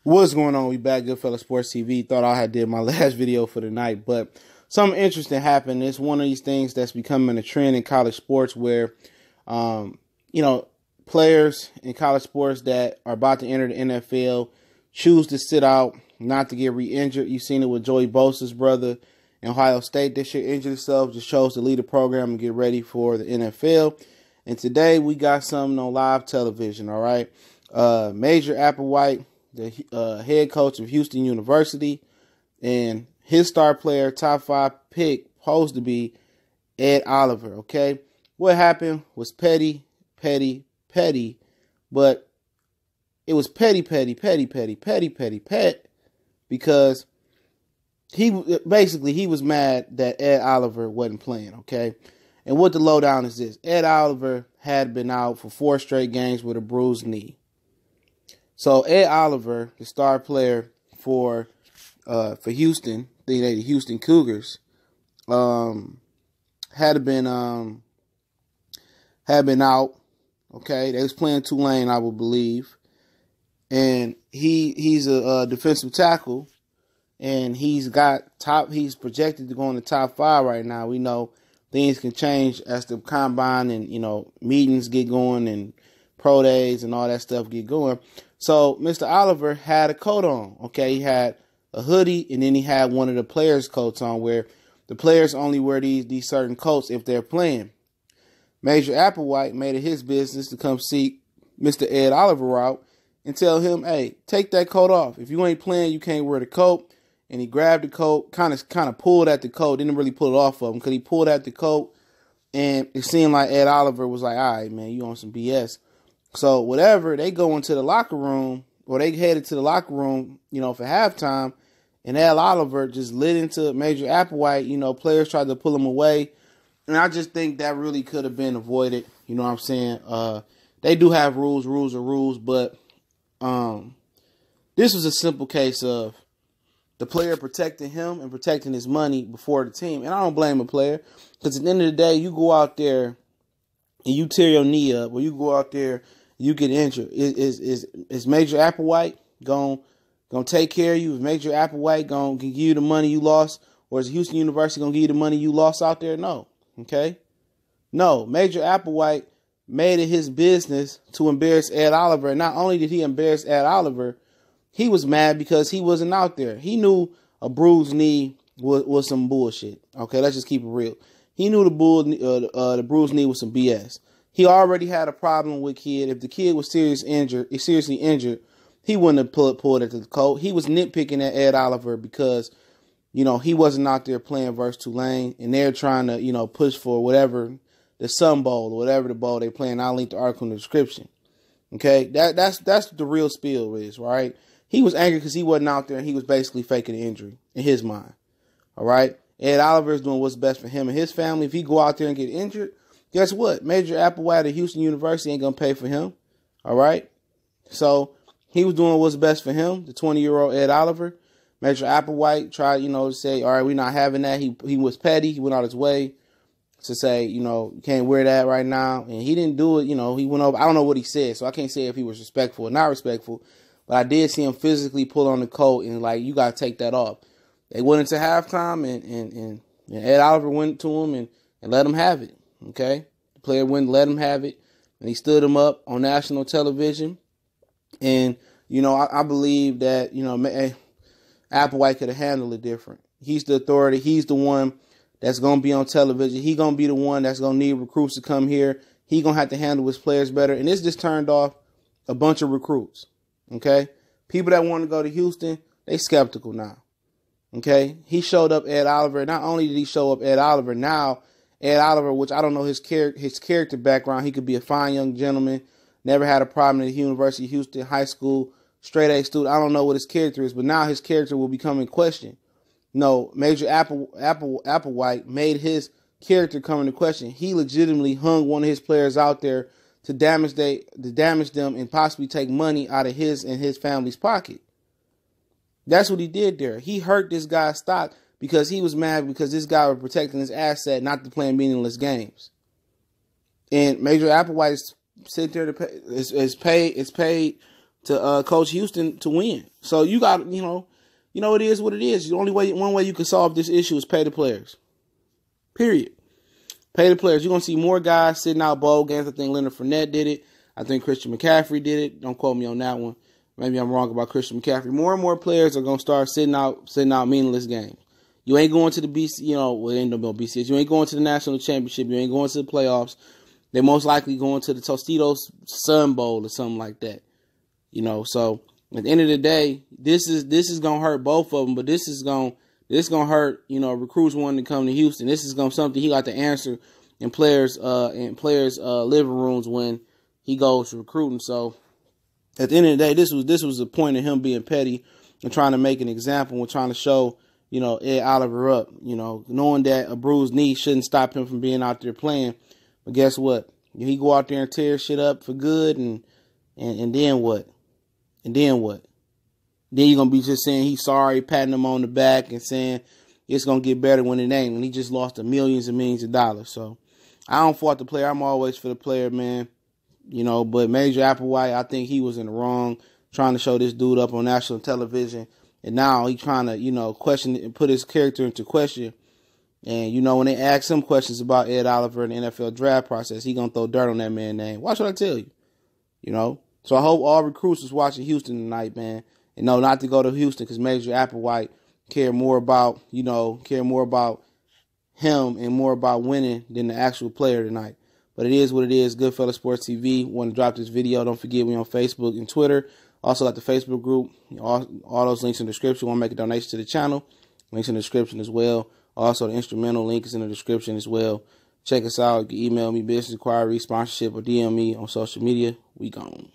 What's going on? We back, Goodfella Sports TV. Thought I had did my last video for the night, but something interesting happened. It's one of these things that's becoming a trend in college sports where, players in college sports that are about to enter the NFL choose to sit out, not to get re-injured. You've seen it with Joey Bosa's brother in Ohio State. This year injured himself, just chose to leave the program and get ready for the NFL. And today we got something on live television, all right? Major Applewhite, the head coach of Houston University, and his star player, top 5 pick, supposed to be Ed Oliver, okay? What happened was petty, but it was petty, because he was mad that Ed Oliver wasn't playing, okay? And what the lowdown is this: Ed Oliver had been out for 4 straight games with a bruised knee. So Ed Oliver, the star player for Houston, the Houston Cougars, had been out. Okay, they was playing Tulane, I would believe, and he's a defensive tackle, and he's projected to go in the top 5 right now. We know things can change as the combine and meetings get going and pro days and all that stuff get going. So Mr. Oliver had a coat on, okay? He had a hoodie, and then he had one of the players' coats on, where the players only wear these certain coats if they're playing. Major Applewhite made it his business to come seek Mr. Ed Oliver out and tell him, hey, take that coat off. If you ain't playing, you can't wear the coat. And he grabbed the coat, kind of pulled at the coat, didn't really pull it off of him, because he pulled at the coat, and it seemed like Ed Oliver was like, all right, man, you on some BS. So whatever, they go into the locker room, or they headed to the locker room, for halftime, and Ed Oliver just lit into Major Applewhite. Players tried to pull him away, and I just think that really could have been avoided. You know what I'm saying? They do have rules. Rules are rules, but this was a simple case of the player protecting him and protecting his money before the team. And I don't blame a player, because at the end of the day, you go out there and you tear your knee up, or you go out there and you get injured. Is Major Applewhite gonna take care of you? Is Major Applewhite gonna give you the money you lost? Or is Houston University gonna give you the money you lost out there? No. Okay? No. Major Applewhite made it his business to embarrass Ed Oliver. And not only did he embarrass Ed Oliver, he was mad because he wasn't out there. He knew a bruised knee was some bullshit. Okay, let's just keep it real. He knew the bruised knee was some BS. He already had a problem with kid. If the kid was seriously injured, he wouldn't have pulled at the coat. He was nitpicking at Ed Oliver because, he wasn't out there playing versus Tulane, and they're trying to, push for whatever the Sun Bowl or whatever the bowl they playing. I'll link the article in the description. Okay, that's the real spiel is, right? He was angry because he wasn't out there, and he was basically faking the injury in his mind. All right? Ed Oliver is doing what's best for him and his family. If he go out there and get injured, guess what? Major Applewhite at Houston University ain't going to pay for him. All right? So he was doing what's best for him, the 20-year-old Ed Oliver. Major Applewhite tried, to say, all right, we're not having that. He was petty. He went out his way to say, you can't wear that right now. And he didn't do it. He went over. I don't know what he said, so I can't say if he was respectful or not respectful. But I did see him physically pull on the coat and, you got to take that off. They went into halftime, and Ed Oliver went to him and let him have it, okay? The player wouldn't let him have it, and he stood him up on national television. And, I believe that, Applewhite could have handled it different. He's the authority. He's the one that's going to be on television. He's going to be the one that's going to need recruits to come here. He's going to have to handle his players better. And this just turned off a bunch of recruits. Okay, people that want to go to Houston, they skeptical now. Okay, he showed up Ed Oliver. Not only did he show up Ed Oliver, now Ed Oliver, which I don't know his character background, he could be a fine young gentleman, never had a problem at the University of Houston, high school, straight A student. I don't know what his character is, but now his character will become in question. No, Major Applewhite made his character come into question. He legitimately hung one of his players out there to damage them and possibly take money out of his and his family's pocket. That's what he did there. He hurt this guy's stock because he was mad because this guy was protecting his asset, not to play meaningless games. And Major Applewhite is sitting there to pay, is paid to coach Houston to win. So you got, it is what it is. The only way, one way you can solve this issue is pay the players. Period. Pay the players. You're going to see more guys sitting out bowl games. I think Leonard Fournette did it. I think Christian McCaffrey did it. Don't quote me on that one. Maybe I'm wrong about Christian McCaffrey. More and more players are going to start sitting out meaningless games. You ain't going to the BC, it ain't no BCS. You ain't going to the national championship. You ain't going to the playoffs. They're most likely going to the Tostitos Sun Bowl or something like that. So at the end of the day, this is gonna hurt both of them. But this gonna hurt, recruits wanting to come to Houston. This is something he got to answer in players' living rooms when he goes to recruiting. So at the end of the day, this was the point of him being petty and trying to make an example and trying to show, Ed Oliver up, knowing that a bruised knee shouldn't stop him from being out there playing. But guess what? He go out there and tear shit up for good, and then what? And then what? Then you're going to be just saying he's sorry, patting him on the back and saying it's going to get better when it ain't, when he just lost millions and millions of dollars. So I don't fault the player. I'm always for the player, man. But Major Applewhite, I think he was in the wrong, trying to show this dude up on national television. And now he trying to, question and put his character into question. And, when they ask him questions about Ed Oliver and the NFL draft process, he going to throw dirt on that man's name. Why should I tell you? So I hope all recruits is watching Houston tonight, man. And no, not to go to Houston because Major Applewhite care more about him and more about winning than the actual player tonight. But it is what it is. Goodfellas Sports TV. Want to drop this video. Don't forget we on Facebook and Twitter. Also got the Facebook group. All those links in the description. Want to make a donation to the channel. Links in the description as well. Also, the instrumental link is in the description as well. Check us out. You can email me, business inquiry, sponsorship, or DM me on social media. We gone.